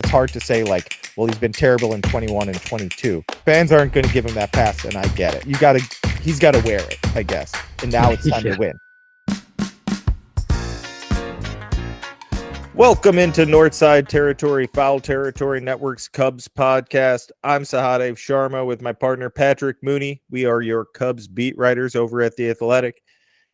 it's hard to say like, well, he's been terrible in 21 and 22. Fans aren't going to give him that pass, and I get it. He's got to wear it, I guess. And now it's time to win. Welcome into Northside Territory, Foul Territory Network's Cubs podcast. I'm Sahadev Sharma with my partner Patrick Mooney. We are your Cubs beat writers over at The Athletic.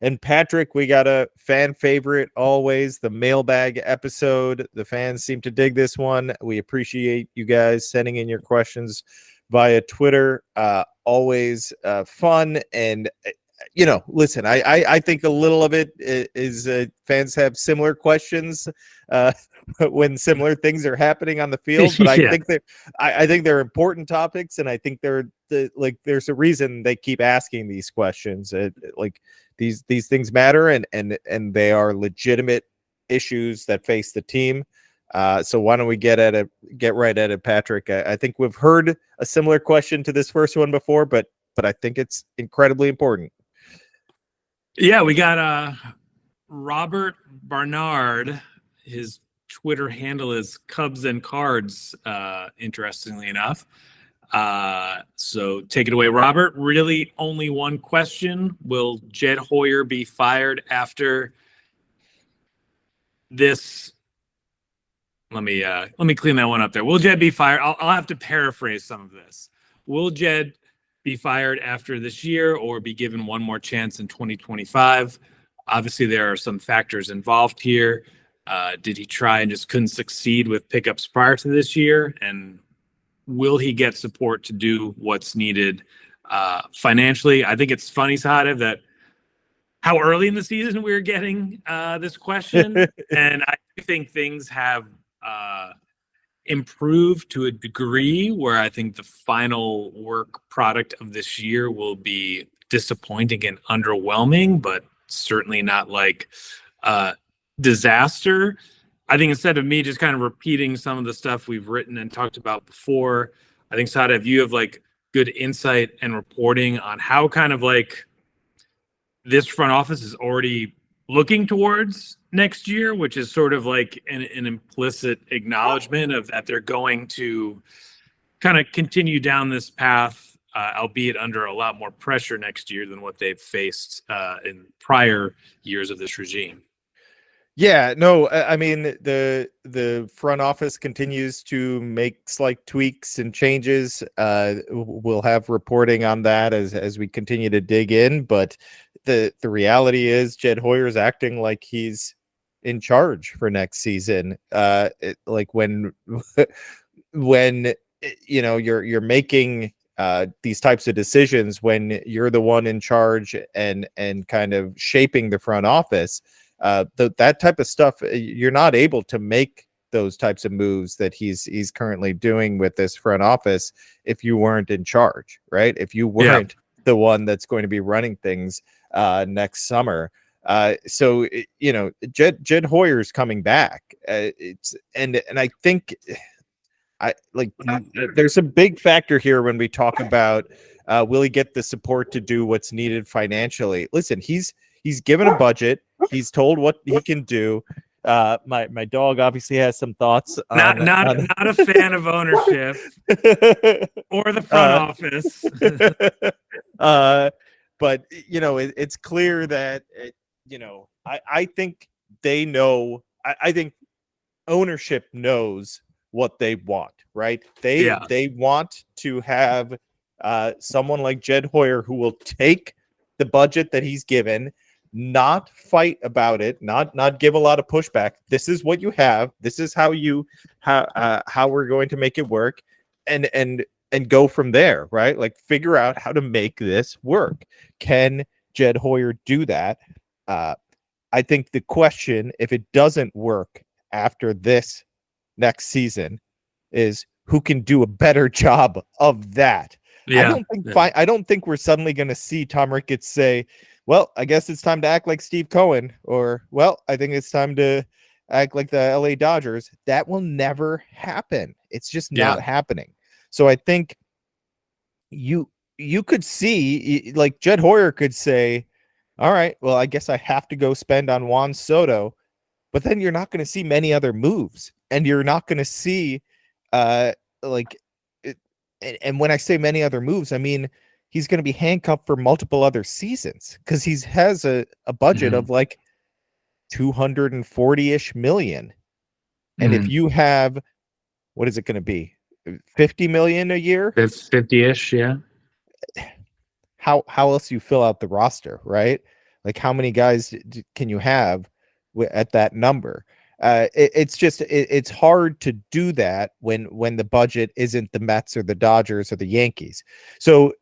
And Patrick, we got a fan favorite always, the mailbag episode. The fans seem to dig this one. We appreciate you guys sending in your questions via Twitter. Always fun. And, you know, listen, I think a little of it is fans have similar questions when similar things are happening on the field. But I think they're important topics, and I think there's a reason they keep asking these questions. These things matter, and they are legitimate issues that face the team. So why don't we get right at it, Patrick? I think we've heard a similar question to this first one before, but I think it's incredibly important. Yeah, we got Robert Barnard. His Twitter handle is Cubs and Cards, interestingly enough. So take it away, Robert. Really only one question. Will Jed Hoyer be fired after this? Let me clean that one up there. Will Jed be fired? I'll have to paraphrase some of this. Will Jed be fired after this year or be given one more chance in 2025? Obviously, there are some factors involved here. Did he try and just couldn't succeed with pickups prior to this year? And will he get support to do what's needed financially? I think it's funny, Sahadev, that how early in the season we were getting this question. And I think things have improved to a degree where I think the final work product of this year will be disappointing and underwhelming, but certainly not like disaster. I think instead of me just kind of repeating some of the stuff we've written and talked about before, I think, Sahadev, you have like good insight and reporting on how kind of like this front office is already looking towards next year, which is sort of like an implicit acknowledgement of that they're going to kind of continue down this path, albeit under a lot more pressure next year than what they've faced in prior years of this regime. Yeah, no, I mean, the front office continues to make slight tweaks and changes. We'll have reporting on that as we continue to dig in. But the reality is Jed Hoyer is acting like he's in charge for next season. Like when you know you're making these types of decisions, when you're the one in charge and kind of shaping the front office. That type of stuff, you're not able to make those types of moves that he's currently doing with this front office if you weren't in charge, right? If you weren't the one that's going to be running things next summer. So you know, Jed Hoyer's coming back. And I think there's a big factor here when we talk about will he get the support to do what's needed financially. Listen, he's given a budget. He's told what he can do. My dog obviously has some thoughts. Not a fan of ownership or the front office. But you know, it's clear that you know, I think they know. I think ownership knows what they want, right? They want to have someone like Jed Hoyer who will take the budget that he's given, not fight about it, not give a lot of pushback. This is what you have. This is how we're going to make it work, and go from there, right? Like figure out how to make this work. Can Jed Hoyer do that? I think the question, if it doesn't work after this next season, is who can do a better job of that. I don't think we're suddenly going to see Tom Ricketts say, well, I guess it's time to act like Steve Cohen, or, well, I think it's time to act like the LA Dodgers. That will never happen. It's just not happening. So I think you could see, like Jed Hoyer could say, all right, well, I guess I have to go spend on Juan Soto, but then you're not going to see many other moves, and you're not going to see Like, and when I say many other moves, I mean he's going to be handcuffed for multiple other seasons because he has a budget of like 240-ish million. And if you have, what is it going to be? 50 million a year? That's 50-ish, yeah. How else do you fill out the roster, right? Like how many guys can you have at that number? It's hard to do that when the budget isn't the Mets or the Dodgers or the Yankees. So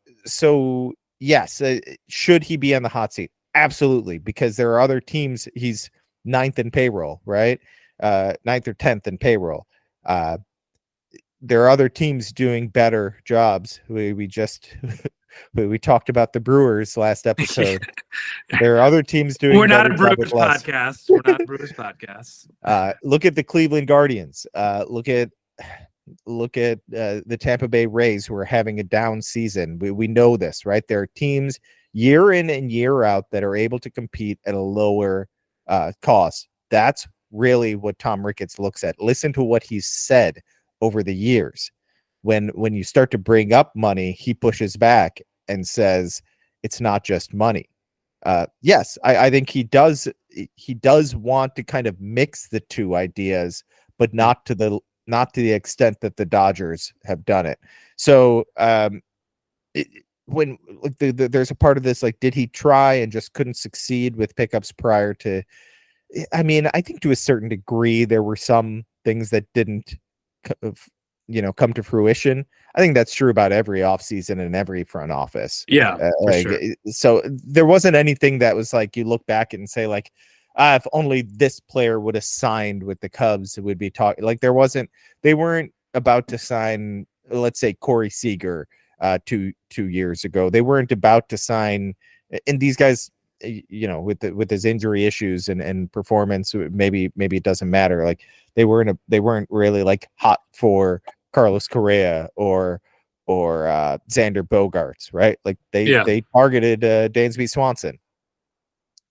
yes, should he be on the hot seat? Absolutely, because there are other teams. He's ninth in payroll, right? Ninth or 10th in payroll. There are other teams doing better jobs. We just we talked about the Brewers last episode. There are other teams doing We're not better a Brewers job with less. podcast. We're not a Brewers podcast. Look at the Cleveland Guardians. Look at the Tampa Bay Rays, who are having a down season. We know this, right? There are teams year in and year out that are able to compete at a lower cost. That's really what Tom Ricketts looks at. Listen to what he's said over the years. When you start to bring up money, he pushes back and says it's not just money. Yes, I think he does want to kind of mix the two ideas, but not to the extent that the Dodgers have done it. So when like there's a part of this, like, did he try and just couldn't succeed with pickups prior to? I mean, I think to a certain degree there were some things that didn't come to fruition. I think that's true about every offseason and every front office. Yeah, for sure. So there wasn't anything that was like you look back and say like, if only this player would have signed with the Cubs, it would be talking like they weren't about to sign, let's say, Corey Seager 2 years ago. They weren't about to sign, and these guys, with his injury issues and performance, maybe it doesn't matter. Like they weren't really like hot for Carlos Correa or Xander Bogaerts, right? Like they targeted Dansby Swanson.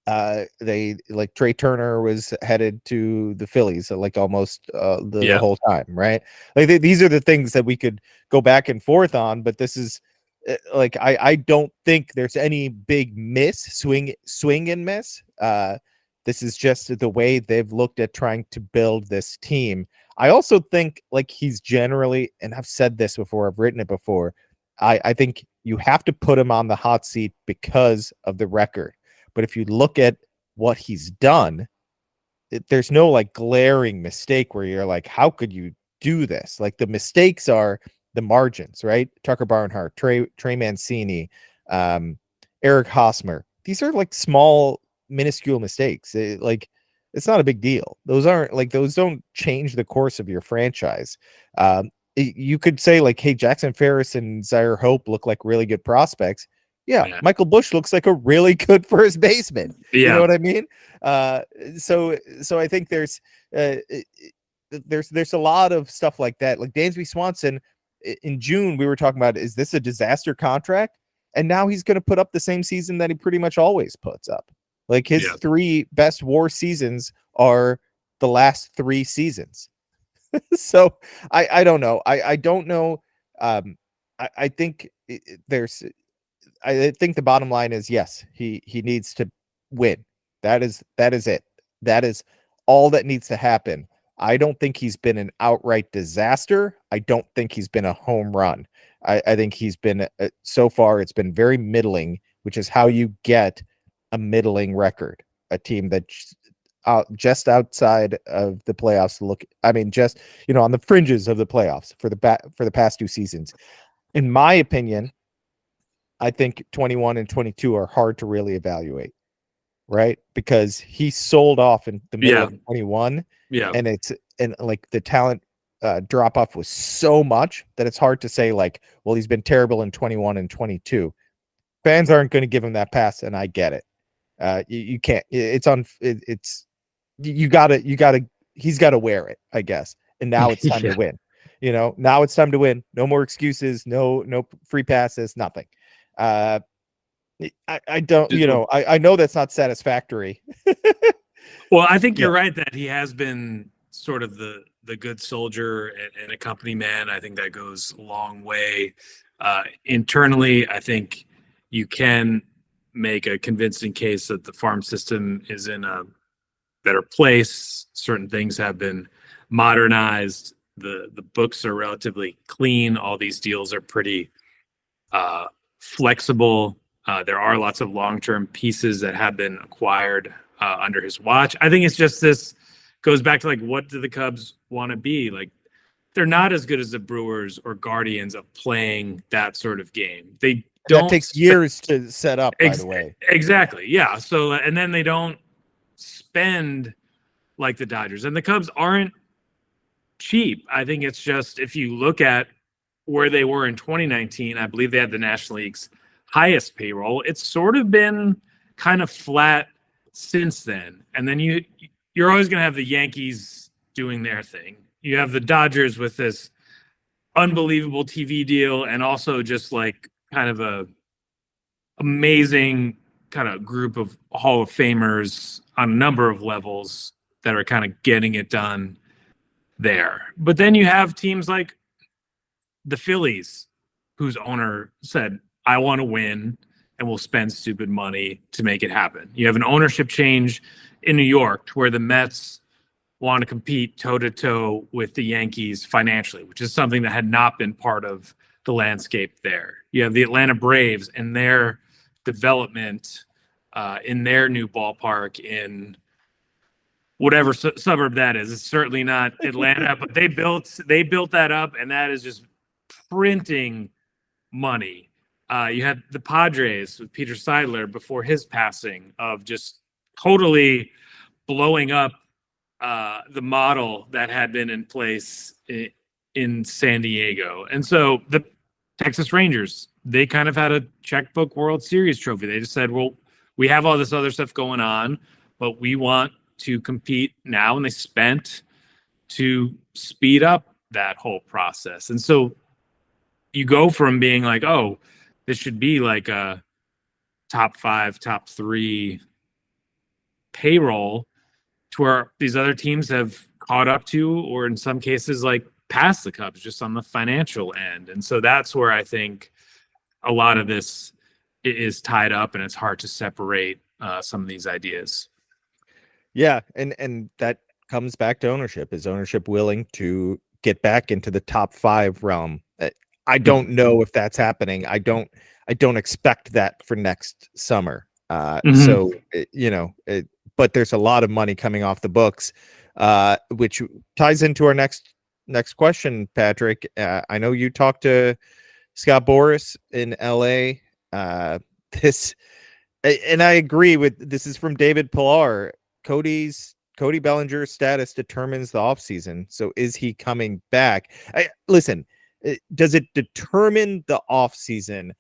They like Trey Turner was headed to the Phillies like almost the whole time, right? Like these are the things that we could go back and forth on, but this is like I don't think there's any big swing and miss. This is just the way they've looked at trying to build this team. I also think like he's generally, and I've said this before, I've written it before, I think you have to put him on the hot seat because of the record. But if you look at what he's done, there's no like glaring mistake where you're like, how could you do this? Like the mistakes are the margins, right? Tucker Barnhart, Trey Mancini, Eric Hosmer. These are like small, minuscule mistakes. It's not a big deal. Those don't change the course of your franchise. You could say like, hey, Jackson Ferris and Zaire Hope look like really good prospects. Yeah, Michael Busch looks like a really good first baseman. You know what I mean? So I think there's a lot of stuff like that. Like Dansby Swanson in June, we were talking about, is this a disaster contract? And now he's going to put up the same season that he pretty much always puts up. Like his 3 best WAR seasons are the last 3 seasons. So I don't know. I don't know. I think I think the bottom line is yes, he needs to win. That is it. That is all that needs to happen. I don't think he's been an outright disaster. I don't think he's been a home run. I think he's been so far it's been very middling, which is how you get a middling record. A team that just outside of the playoffs. Just on the fringes of the playoffs for the past 2 seasons. In my opinion, I think 21 and 22 are hard to really evaluate, right? Because he sold off in the middle of 21, and like the talent drop off was so much that it's hard to say like, well, he's been terrible in 21 and 22. Fans aren't going to give him that pass, and I get it. You can't. You gotta. He's got to wear it, I guess. And now it's time to win. Now it's time to win. No more excuses. No free passes. Nothing. I don't, I know that's not satisfactory. Well, I think you're right that he has been sort of the the good soldier and a company man. I think that goes a long way. Internally, I think you can make a convincing case that the farm system is in a better place. Certain things have been modernized. The books are relatively clean. All these deals are pretty flexible. There are lots of long-term pieces that have been acquired under his watch. I think it's just this goes back to like, what do the Cubs want to be? Like, they're not as good as the Brewers or Guardians of playing that sort of game. They don't. That takes years to set up, by the way. Exactly. Yeah. So, and then they don't spend like the Dodgers, and the Cubs aren't cheap. I think it's just, if you look at where they were in 2019, I believe they had the National League's highest payroll. It's sort of been kind of flat since then. And then you're always going to have the Yankees doing their thing. You have the Dodgers with this unbelievable TV deal, and also just like kind of a amazing kind of group of Hall of Famers on a number of levels that are kind of getting it done there. But then you have teams like the Phillies, whose owner said, I want to win and will spend stupid money to make it happen. You have an ownership change in New York where the Mets want to compete toe-to-toe with the Yankees financially, which is something that had not been part of the landscape there. You have the Atlanta Braves and their development in their new ballpark in whatever suburb that is. It's certainly not Atlanta, but they built that up, and that is just printing money. You had the Padres with Peter Seidler before his passing, of just totally blowing up the model that had been in place in San Diego. And so the Texas Rangers, they kind of had a checkbook World Series trophy. They just said, well, we have all this other stuff going on, but we want to compete now. And they spent to speed up that whole process. And so you go from being like, oh, this should be like a top 5, top 3 payroll, to where these other teams have caught up to, or in some cases, like past the Cubs just on the financial end. And so that's where I think a lot of this is tied up, and it's hard to separate some of these ideas. Yeah. And that comes back to ownership. Is ownership willing to get back into the top 5 realm? I don't know if that's happening. I don't expect that for next summer. So, but there's a lot of money coming off the books, which ties into our next question, Patrick. I know you talked to Scott Boras in LA. And I agree with, this is from David Pillar. Cody Bellinger's status determines the offseason. So is he coming back? Listen, does it determine the offseason?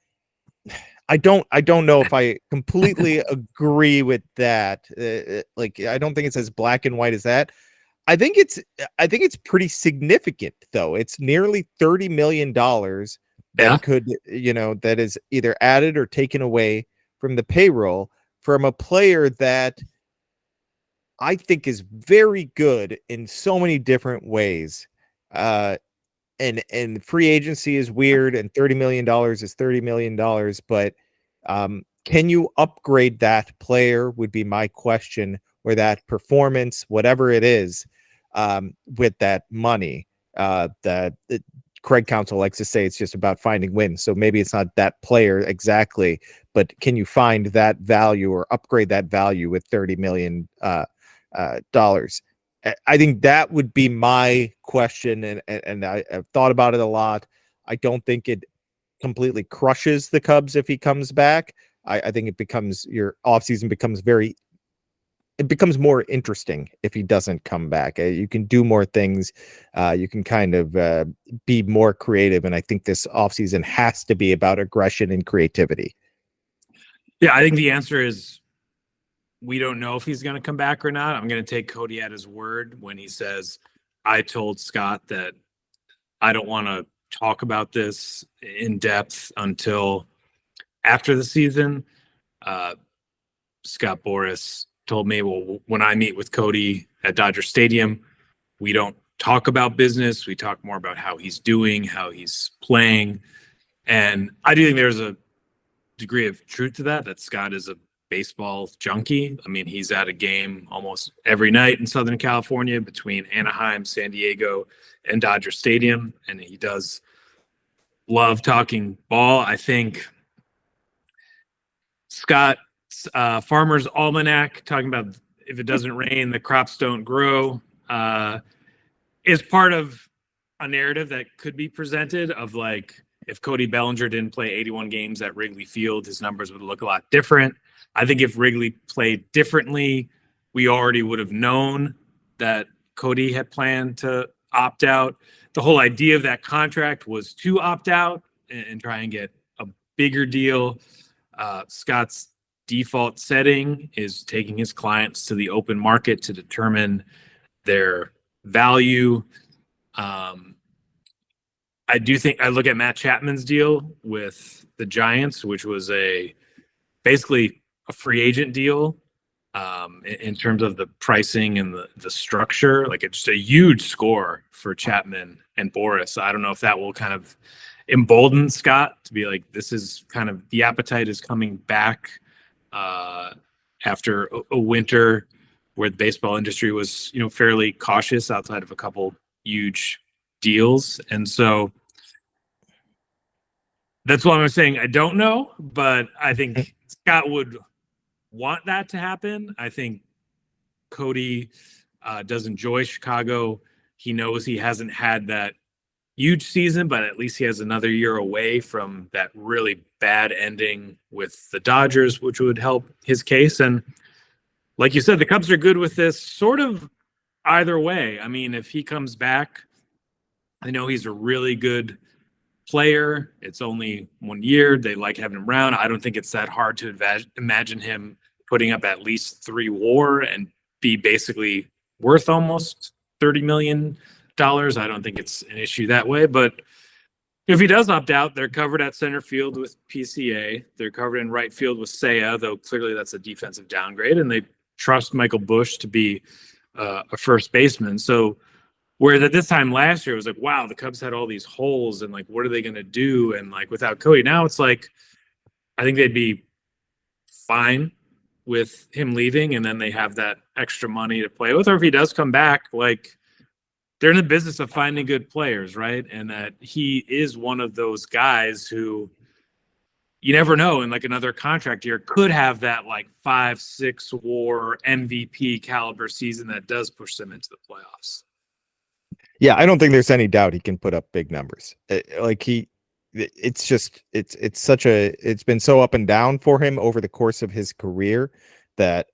I don't know if I completely agree with that. I don't think it's as black and white as that. I think it's pretty significant, though. It's nearly $30 million that could, that is either added or taken away from the payroll from a player that I think is very good in so many different ways. And free agency is weird, and $30 million is $30 million, but can you upgrade that player would be my question, or that performance, whatever it is, with that money. Craig Counsell likes to say it's just about finding wins. So maybe it's not that player exactly, but can you find that value or upgrade that value with $30 million dollars? I think that would be my question, and I've thought about it a lot. I don't think it completely crushes the Cubs if he comes back. I think your offseason becomes more interesting if he doesn't come back. You can do more things. You can kind of be more creative, and I think this offseason has to be about aggression and creativity. Yeah, I think the answer is we don't know if he's going to come back or not. I'm going to take Cody at his word when he says, I told Scott that I don't want to talk about this in depth until after the season. Scott Boras told me, well, when I meet with Cody at Dodger Stadium, we don't talk about business. We talk more about how he's doing, how he's playing. And I do think there's a degree of truth to that Scott is a baseball junkie. I mean, he's at a game almost every night in Southern California between Anaheim, San Diego, and Dodger Stadium. And he does love talking ball. I think Scott's Farmer's Almanac, talking about if it doesn't rain, the crops don't grow, is part of a narrative that could be presented of like, if Cody Bellinger didn't play 81 games at Wrigley Field, his numbers would look a lot different. I think if Wrigley played differently, we already would have known that Cody had planned to opt out. The whole idea of that contract was to opt out and try and get a bigger deal. Scott's default setting is taking his clients to the open market to determine their value. I do think I look at Matt Chapman's deal with the Giants, which was basically a free agent deal in terms of the pricing and the structure. Like, it's a huge score for Chapman and Boris. I don't know if that will kind of embolden Scott to be like, this is kind of the appetite is coming back after a winter where the baseball industry was, fairly cautious outside of a couple huge deals. And so that's why I'm saying I don't know, but I think Scott would want that to happen. I think Cody does enjoy Chicago. He knows he hasn't had that huge season, but at least he has another year away from that really bad ending with the Dodgers, which would help his case. And like you said, the Cubs are good with this sort of either way. I mean, if he comes back, I know he's a really good player. It's only 1 year. They like having him around. I don't think it's that hard to imagine him putting up at least 3 WAR and be basically worth almost $30 million. I don't think it's an issue that way. But if he does opt out, they're covered at center field with PCA. They're covered in right field with Seiya, though clearly that's a defensive downgrade. And they trust Michael Busch to be a first baseman. So whereas at this time last year, it was like, wow, the Cubs had all these holes and like, what are they going to do? And like without Cody, now it's like, I think they'd be fine with him leaving. And then they have that extra money to play with. Or if he does come back, like they're in the business of finding good players, right? And that he is one of those guys who you never know in like another contract year could have that like 5-6 WAR MVP caliber season that does push them into the playoffs. Yeah, I don't think there's any doubt he can put up big numbers. It's been so up and down for him over the course of his career that,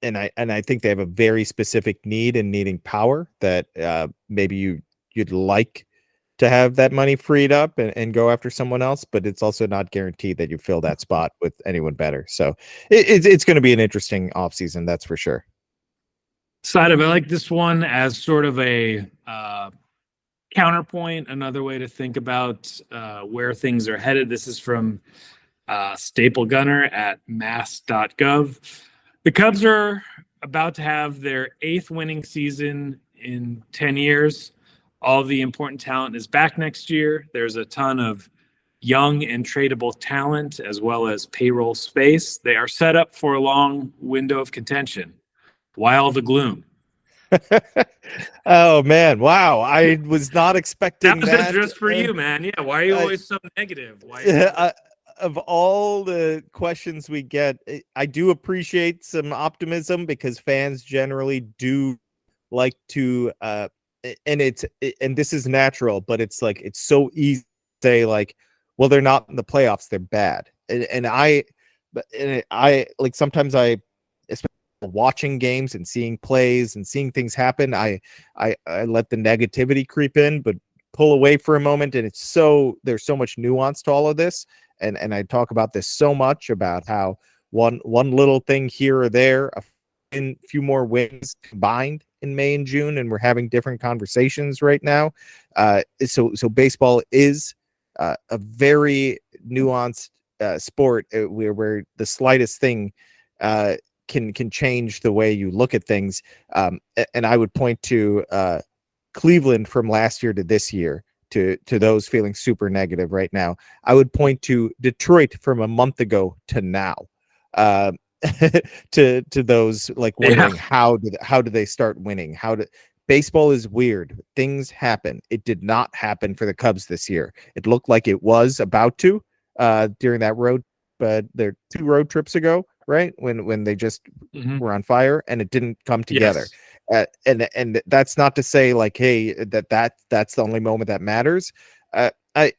and I think they have a very specific need in needing power that maybe you'd like to have that money freed up and go after someone else, but it's also not guaranteed that you fill that spot with anyone better. So it's going to be an interesting offseason, that's for sure. Sahadev, I like this one as sort of a counterpoint, another way to think about where things are headed. This is from Staple Gunner at mass.gov. The Cubs are about to have their 8th winning season in 10 years. All the important talent is back next year. There's a ton of young and tradable talent as well as payroll space. They are set up for a long window of contention. Why all the gloom? Oh man, wow! I was not expecting that. Just for you, man. Yeah, why are you always so negative? Of all the questions we get, I do appreciate some optimism because fans generally do like to, and this is natural, but it's like it's so easy to say like, well, they're not in the playoffs, they're bad, and I like sometimes especially watching games and seeing plays and seeing things happen, I let the negativity creep in, but pull away for a moment. And there's so much nuance to all of this. And I talk about this so much about how one little thing here or there, a few more wins combined in May and June, and we're having different conversations right now. So baseball is a very nuanced sport where the slightest thing can change the way you look at things. And I would point to Cleveland from last year to this year, to those feeling super negative right now, I would point to Detroit from a month ago to now. To those like wondering how do they start winning? Baseball is weird. Things happen. It did not happen for the Cubs this year. It looked like it was about to during that road, but they're 2 road trips ago, right? When they just were on fire and it didn't come together. Yes. And that's not to say like, hey, that's the only moment that matters. I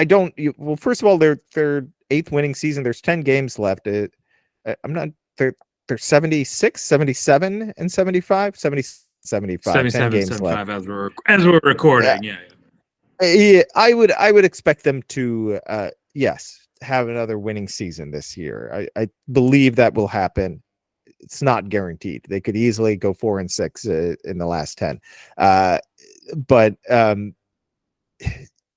don't. Well, first of all, their 8th winning season. There's 10 games left. I'm not. They're 76, 77, and 75. 75. 77, 10 games 75 left as we're recording. Yeah, I would expect them to yes, have another winning season this year. I believe that will happen. It's not guaranteed. They could easily go 4-6 in the last 10. But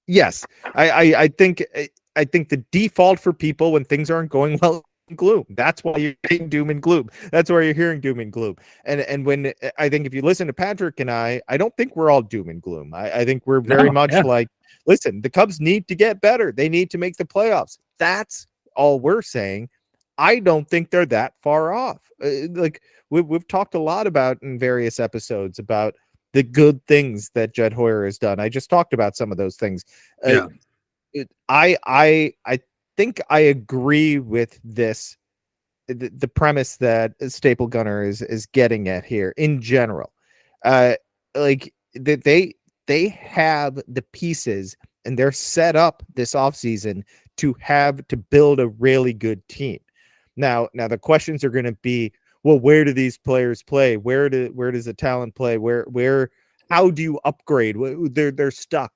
yes, I think the default for people when things aren't going well, gloom. That's why you're hearing doom and gloom. That's why you're hearing doom and gloom. And when I think if you listen to Patrick and I don't think we're all doom and gloom. I think we're very much like, listen, the Cubs need to get better. They need to make the playoffs. That's all we're saying. I don't think they're that far off. Like we've talked a lot about in various episodes about the good things that Jed Hoyer has done. I just talked about some of those things. I think I agree with this, the premise that Staple Gunner is getting at here in general. Like they have the pieces and they're set up this offseason to build a really good team. Now the questions are going to be, well, where do these players play? Where does the talent play? How do you upgrade? They're stuck.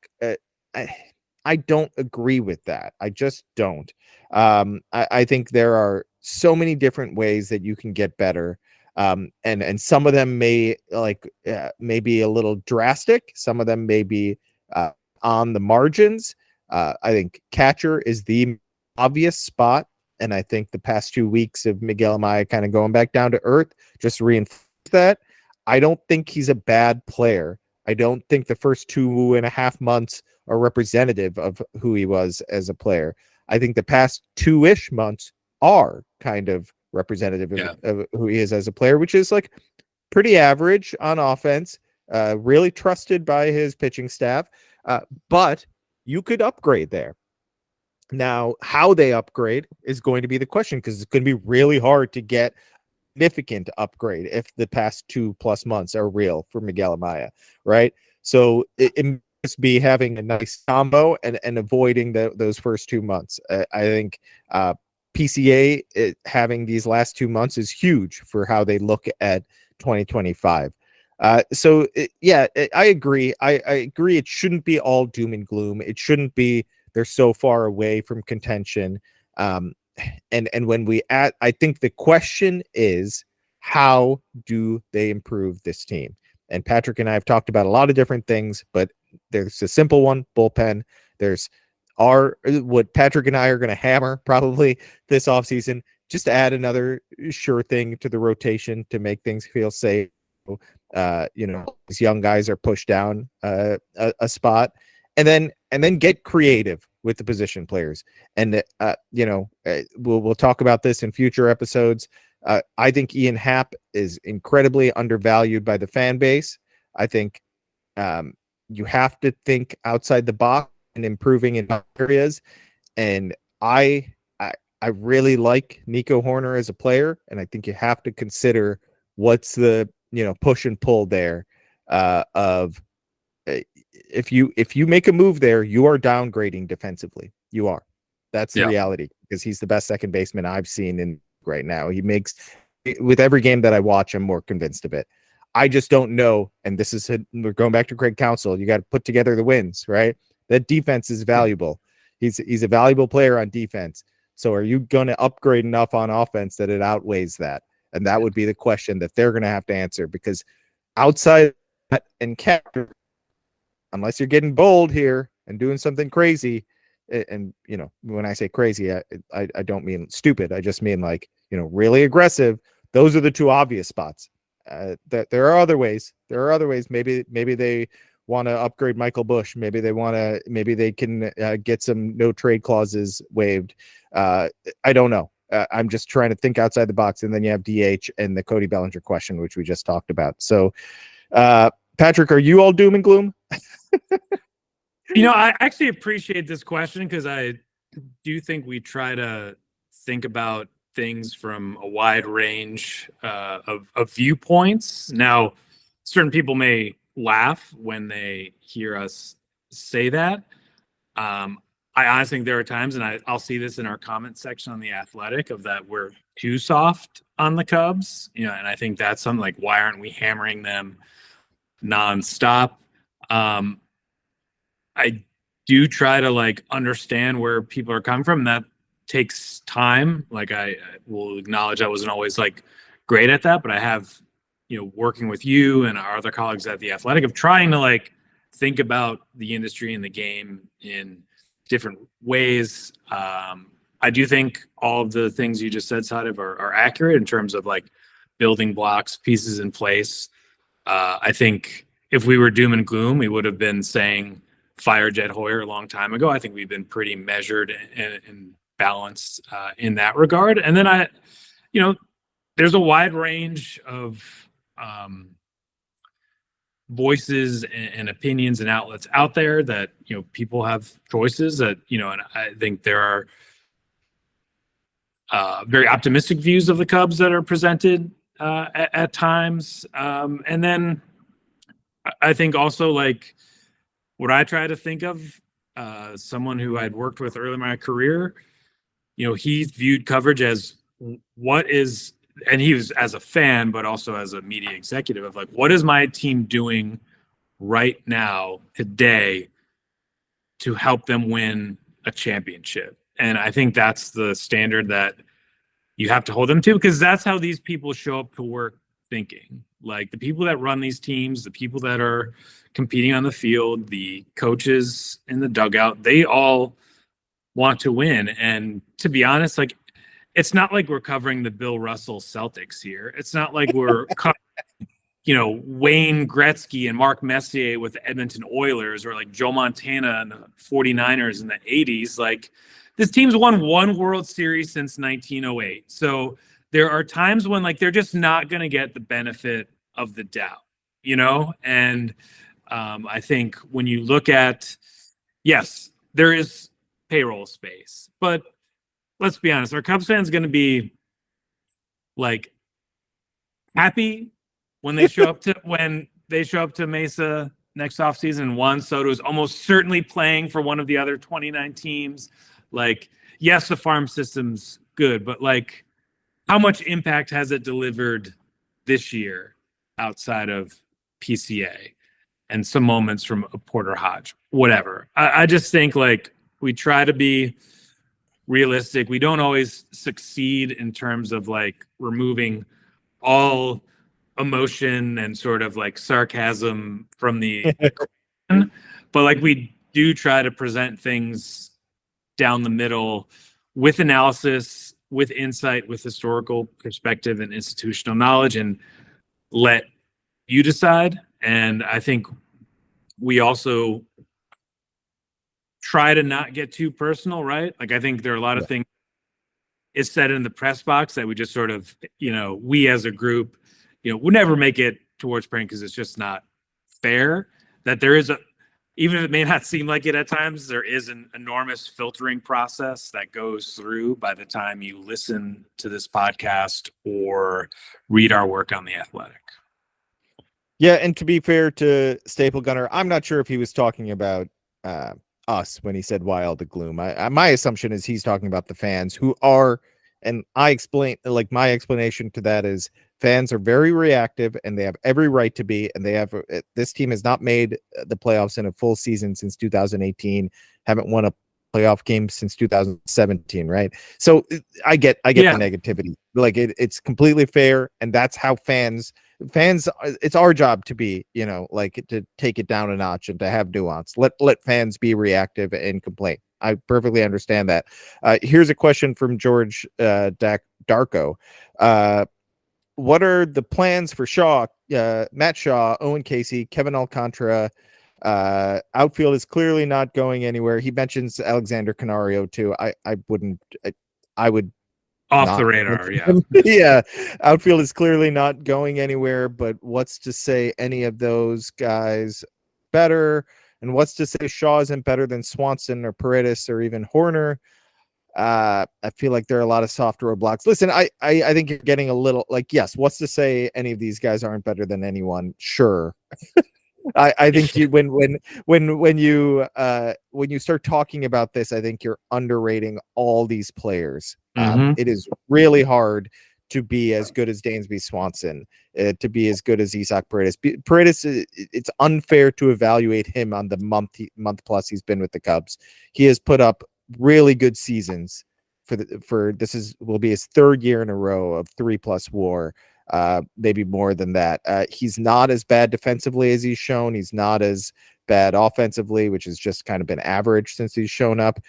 I don't agree with that. I just don't. I think there are so many different ways that you can get better. And some of them may be a little drastic. Some of them may be on the margins. I think catcher is the obvious spot. And I think the past 2 weeks of Miguel Amaya kind of going back down to earth just reinforced that. I don't think he's a bad player. I don't think the first 2.5 months are representative of who he was as a player. I think the past 2-ish months are kind of representative of who he is as a player, which is like pretty average on offense, really trusted by his pitching staff. But you could upgrade there. Now, how they upgrade is going to be the question, because it's going to be really hard to get significant upgrade if the past 2+ months are real for Miguel Amaya, right? So it must be having a nice combo and avoiding those first 2 months. I think PCA having these last 2 months is huge for how they look at 2025. I agree. I agree. It shouldn't be all doom and gloom. It shouldn't be they're so far away from contention. And when I think the question is, how do they improve this team? And Patrick and I have talked about a lot of different things, but there's a simple one, bullpen. There's what Patrick and I are going to hammer probably this offseason, just to add another sure thing to the rotation to make things feel safe. These young guys are pushed down a spot, and then get creative with the position players. And we'll talk about this in future episodes. I think Ian Happ is incredibly undervalued by the fan base. I think you have to think outside the box and improving in areas. And I really like Nico Horner as a player, and I think you have to consider what's the push and pull there of if you make a move there, you are downgrading defensively. You are. That's the reality, because he's the best second baseman I've seen in right now. He makes, with every game that I watch, I'm more convinced of it. I just don't know. And we're going back to Craig Counsell. You got to put together the wins, right? That defense is valuable. He's a valuable player on defense. So are you going to upgrade enough on offense that it outweighs that? And that would be the question that they're going to have to answer, because outside and capture, unless you're getting bold here and doing something crazy, and when I say crazy, I don't mean stupid. I just mean really aggressive. Those are the two obvious spots. That there are other ways. Maybe they want to upgrade Michael Bush. Maybe they can get some no trade clauses waived. I don't know. I'm just trying to think outside the box. And then you have DH and the Cody Bellinger question, which we just talked about. So, Patrick, are you all doom and gloom? I actually appreciate this question because I do think we try to think about things from a wide range of viewpoints. Now, certain people may laugh when they hear us say that. I honestly think there are times, and I'll see this in our comment section on The Athletic, of that we're too soft on the Cubs, and I think that's something like, why aren't we hammering them nonstop? I do try to understand where people are coming from. That takes time. I will acknowledge I wasn't always great at that, but I have, working with you and our other colleagues at The Athletic, of trying to think about the industry and the game in different ways. I do think all of the things you just said, Sahadev, are accurate in terms of building blocks, pieces in place. I think if we were doom and gloom, we would have been saying fire Jed Hoyer a long time ago. I think we've been pretty measured and balanced in that regard. And then there's a wide range of voices and opinions and outlets out there that, people have choices that, and I think there are very optimistic views of the Cubs that are presented at times. And then I think also what I try to think of, someone who I'd worked with early in my career, he's viewed coverage as and he was as a fan, but also as a media executive, of what is my team doing right now, today, to help them win a championship? And I think that's the standard that you have to hold them to, because that's how these people show up to work thinking. The people that run these teams, the people that are competing on the field, the coaches in the dugout, they all want to win. And to be honest, it's not like we're covering the Bill Russell Celtics here. It's not like we're Wayne Gretzky and Mark Messier with the Edmonton Oilers, or Joe Montana and the 49ers in the 80s. This team's won one World Series since 1908. So there are times when they're just not going to get the benefit of the doubt, And I think when you look at, yes, there is payroll space, but let's be honest, our Cubs fans going to be happy when they show up to Mesa next offseason. Juan Soto is almost certainly playing for one of the other 29 teams. Yes, the farm system's good, but how much impact has it delivered this year outside of PCA and some moments from Porter Hodge, whatever? I just think we try to be realistic. We don't always succeed in terms of removing all emotion and sort of sarcasm from the but we do try to present things down the middle with analysis, with insight, with historical perspective and institutional knowledge, and let you decide. And I think we also try to not get too personal, right? I think there are a lot of things is said in the press box that we just sort of, we as a group, would never make it towards print, because it's just not fair. That there is even if it may not seem like it at times, there is an enormous filtering process that goes through by the time you listen to this podcast or read our work on The Athletic. Yeah, and to be fair to Staple Gunner, I'm not sure if he was talking about us when he said why all the gloom. My assumption is he's talking about the fans who are, and I explain, my explanation to that is fans are very reactive and they have every right to be, and this team has not made the playoffs in a full season since 2018, haven't won a playoff game since 2017, right? So I get the negativity. It's completely fair, and that's how fans, it's our job to be, to take it down a notch and to have nuance. Let fans be reactive and complain. I perfectly understand that. Here's a question from George Darko. what are the plans for Shaw, Matt Shaw, Owen Casey, Kevin Alcantara? Outfield is clearly not going anywhere. He mentions Alexander Canario too. I wouldn't. I would Off the not radar, mention yeah. him. Yeah, outfield is clearly not going anywhere. But what's to say any of those guys better? And what's to say Shaw isn't better than Swanson or Paredes or even Horner? I feel like there are a lot of soft roadblocks. Listen, I think you're getting a little like, yes, what's to say any of these guys aren't better than anyone? Sure. I think you when you start talking about this, I think you're underrating all these players. It is really hard to be as good as Dansby Swanson, to be as good as Isaac Paredes. Paredes, it's unfair to evaluate him on the month plus he's been with the Cubs. He has put up really good seasons for this will be his third year in a row of 3+ WAR. Maybe more than that. He's not as bad defensively as he's shown. He's not as bad offensively, which has just kind of been average since he's shown up.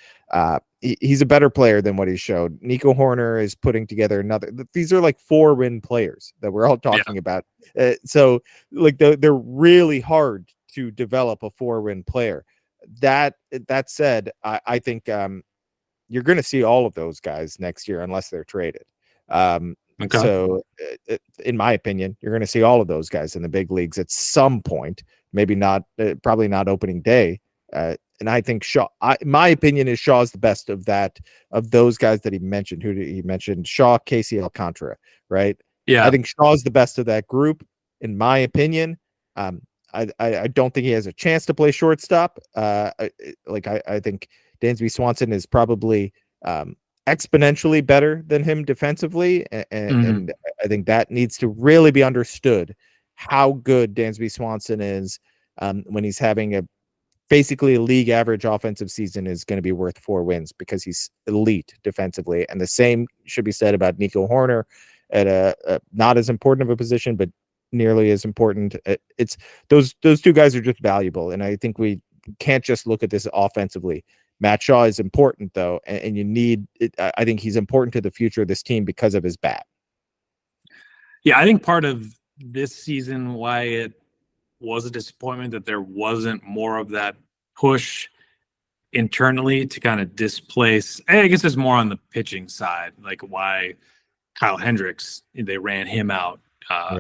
He's a better player than what he showed. Nico Horner is putting together another. These are like 4-win players that we're all talking about. So like they're really hard to develop a 4-win player. That said, I think you're going to see all of those guys next year unless they're traded. Okay. So, in my opinion, you're going to see all of those guys in the big leagues at some point. Maybe not, probably not opening day. And I think Shaw. My opinion is Shaw's the best of those guys that he mentioned. Who did he mention? Shaw, Casey, Alcantara, right? Yeah. I think Shaw's the best of that group, in my opinion. I don't think he has a chance to play shortstop. I think Dansby Swanson is probably exponentially better than him defensively, and I think that needs to really be understood how good Dansby Swanson is when he's having basically a league average offensive season is going to be worth 4 wins because he's elite defensively. And the same should be said about Nico Horner at a not as important of a position, but nearly as important. It's those two guys are just valuable, and I think we can't just look at this offensively. Matt Shaw is important though, and you need it. I think he's important to the future of this team because of his bat. Yeah, I think part of this season why it was a disappointment that there wasn't more of that push internally to kind of displace. I guess there's more on the pitching side, like why Kyle Hendricks, they ran him out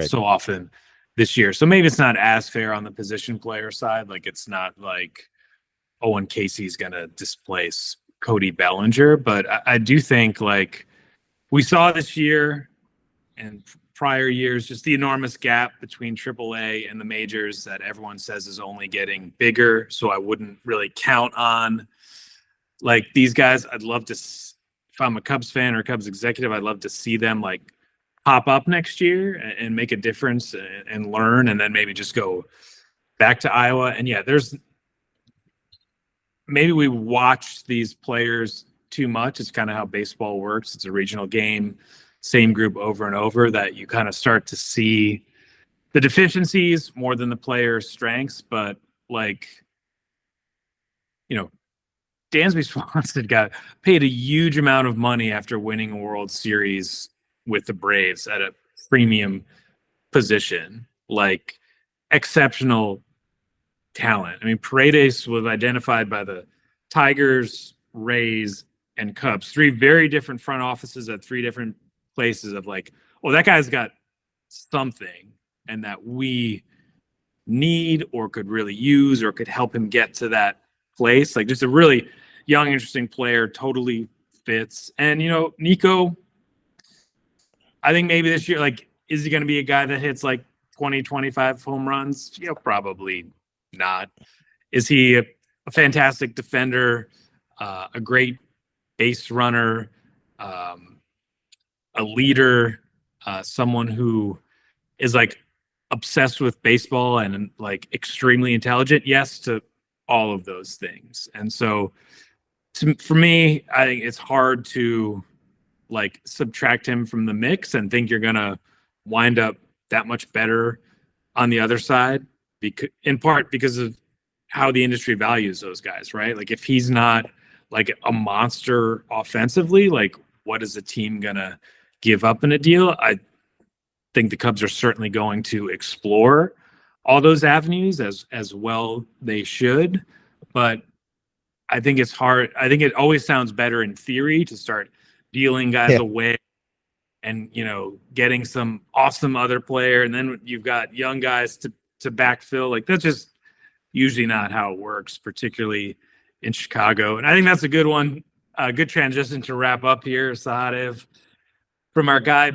so often this year. So maybe it's not as fair on the position player side. Like it's not like Owen Casey's going to displace Cody Bellinger, but I do think like we saw this year and prior years, just the enormous gap between AAA and the majors that everyone says is only getting bigger. So I wouldn't really count on like these guys. I'd love to, if I'm a Cubs fan or a Cubs executive, I'd love to see them like pop up next year and make a difference and learn, and then maybe just go back to Iowa. And yeah, maybe we watch these players too much. It's kind of how baseball works. It's a regional game, same group over and over, that you kind of start to see the deficiencies more than the player's strengths. But like, Dansby Swanson got paid a huge amount of money after winning a World Series with the Braves at a premium position, like exceptional talent. I mean, Paredes was identified by the Tigers, Rays, and Cubs, 3 very different front offices at 3 different places of like, oh, that guy's got something and that we need or could really use or could help him get to that place. Like just a really young, interesting player, totally fits. And, Nico, I think maybe this year, like, is he going to be a guy that hits like 20, 25 home runs? Probably not. Is he a fantastic defender, a great base runner, a leader, someone who is like obsessed with baseball and like extremely intelligent? Yes, to all of those things. And so for me, I think it's hard to like subtract him from the mix and think you're going to wind up that much better on the other side, in part because of how the industry values those guys, right? Like if he's not like a monster offensively, like what is the team going to give up in a deal? think the Cubs are certainly going to explore all those avenues as well they should. But I think it's hard. I think it always sounds better in theory to start dealing guys away and, getting some awesome other player. And then you've got young guys to backfill. Like, that's just usually not how it works, particularly in Chicago. And I think that's a good one. Good transition to wrap up here, Sahadev. From our guy,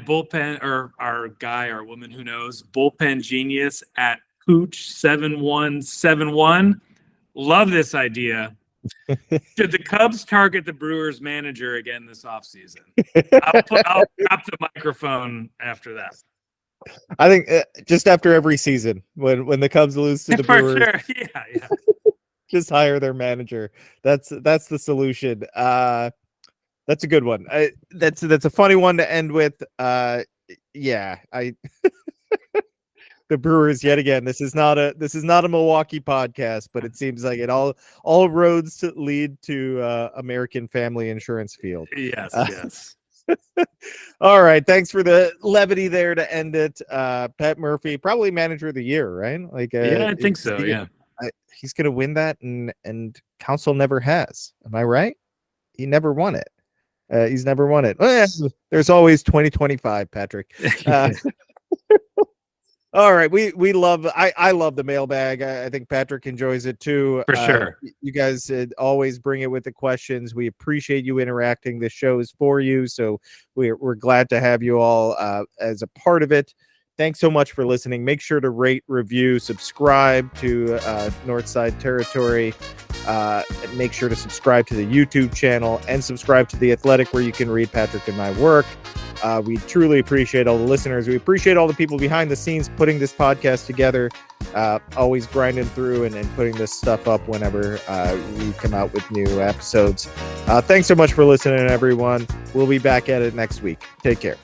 our woman, who knows, bullpen genius at Pooch7171. Love this idea. Should the Cubs target the Brewers manager again this offseason? I'll drop the microphone after that. I think just after every season, when the Cubs lose to the Brewers, sure. Yeah. Just hire their manager. That's the solution. That's a good one. That's a funny one to end with. The Brewers yet again. This is not a Milwaukee podcast, but it seems like all roads lead to American Family Insurance Field. Yes. All right. Thanks for the levity there to end it. Pat Murphy, probably manager of the year, right? I think so. Yeah. He's going to win that, and Council never has. Am I right? He never won it. He's never won it. Well, there's always 2025, Patrick. All right, we love. I love the mailbag. I think Patrick enjoys it too. For sure. You guys always bring it with the questions. We appreciate you interacting. This show is for you, so we're glad to have you all as a part of it. Thanks so much for listening. Make sure to rate, review, subscribe to Northside Territory. Make sure to subscribe to the YouTube channel and subscribe to The Athletic, where you can read Patrick and my work. We truly appreciate all the listeners. We appreciate all the people behind the scenes putting this podcast together, always grinding through and putting this stuff up whenever we come out with new episodes. Thanks so much for listening, everyone. We'll be back at it next week. Take care.